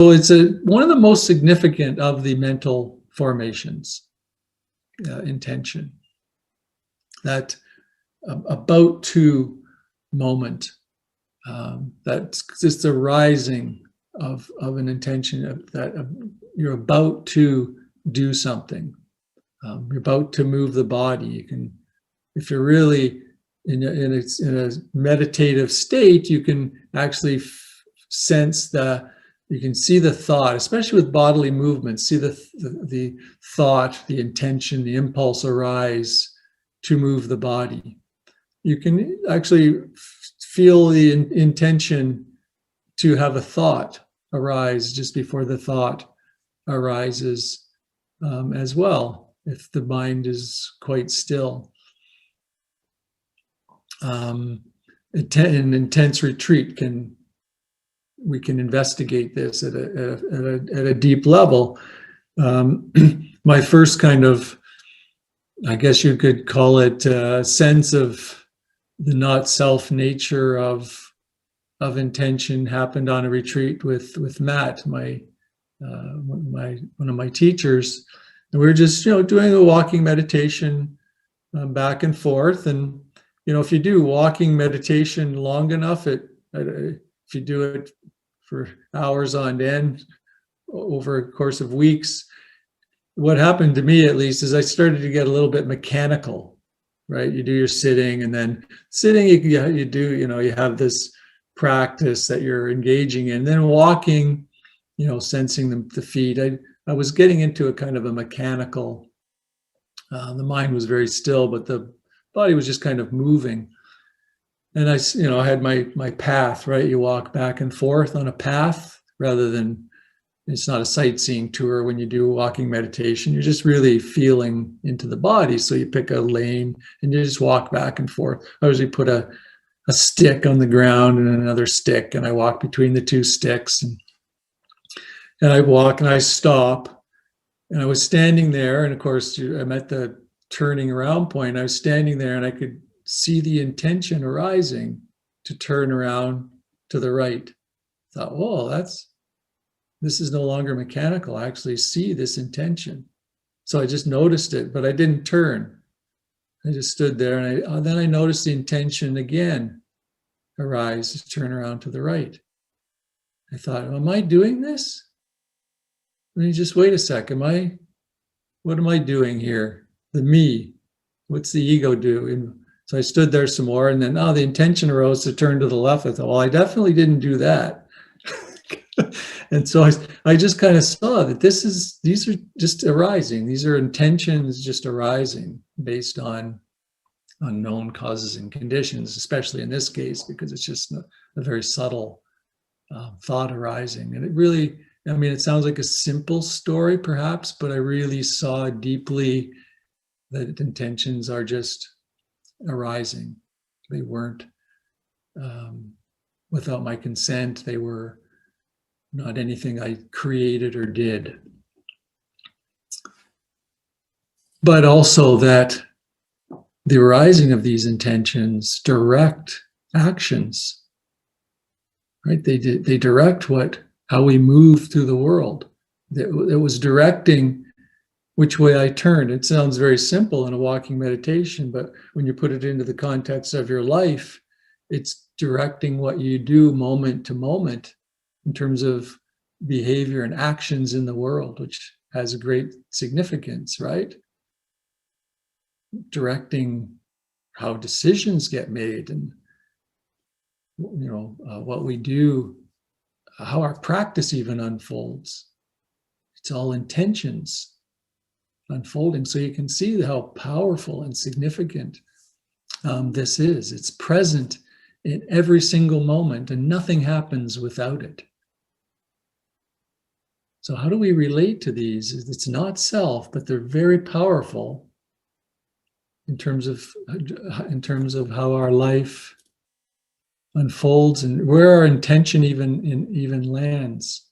So it's one of the most significant of the mental formations, intention. That about to moment, that's just the rising of an intention that you're about to do something. You're about to move the body. You can, if you're really in a meditative state, you can actually sense you can see the thought, especially with bodily movements, see the thought, the intention, the impulse arise to move the body. You can actually feel the intention to have a thought arise just before the thought arises as well, if the mind is quite still. An intense retreat we can investigate this at a deep level. My first kind of, I guess you could call it a sense of the not self nature of intention happened on a retreat with Matt, one of my teachers, and we were just doing a walking meditation back and forth. And if you do walking meditation long enough, if you do it for hours on end over a course of weeks, what happened to me at least is I started to get a little bit mechanical, right? You do your sitting, and then sitting, you do, you have this practice that you're engaging in. Then walking, sensing the feet. I was getting into a kind of a mechanical, the mind was very still, but the body was just kind of moving. And I had my path, right? You walk back and forth on a path rather than, it's not a sightseeing tour when you do walking meditation. You're just really feeling into the body. So you pick a lane and you just walk back and forth. I usually put a stick on the ground and another stick, and I walk between the two sticks, and I walk and I stop. And I was standing there, and of course I'm at the turning around point. I was standing there and I could see the intention arising to turn around to the right. I thought, whoa, this is no longer mechanical. I actually see this intention. So I just noticed it, but I didn't turn. I just stood there, and then I noticed the intention again arise to turn around to the right. I thought, am I doing this? Let me just wait a sec. What am I doing here? The me. What's the ego do? So I stood there some more, and then the intention arose to turn to the left. I thought, well, I definitely didn't do that. And so I just kind of saw that these are just arising. These are intentions just arising based on unknown causes and conditions, especially in this case, because it's just a very subtle thought arising. And it really, it sounds like a simple story perhaps, but I really saw deeply that intentions are just arising. They weren't without my consent. They were not anything I created or did. But also that the arising of these intentions direct actions, right? They direct how we move through the world. It was directing which way I turned. It sounds very simple in a walking meditation, but when you put it into the context of your life, it's directing what you do moment to moment in terms of behavior and actions in the world, which has a great significance, right? Directing how decisions get made, and what we do, how our practice even unfolds. It's all intentions unfolding. So you can see how powerful and significant this is. It's present in every single moment, and nothing happens without it. So how do we relate to these? It's not self, but they're very powerful in terms of how our life unfolds and where our intention even lands.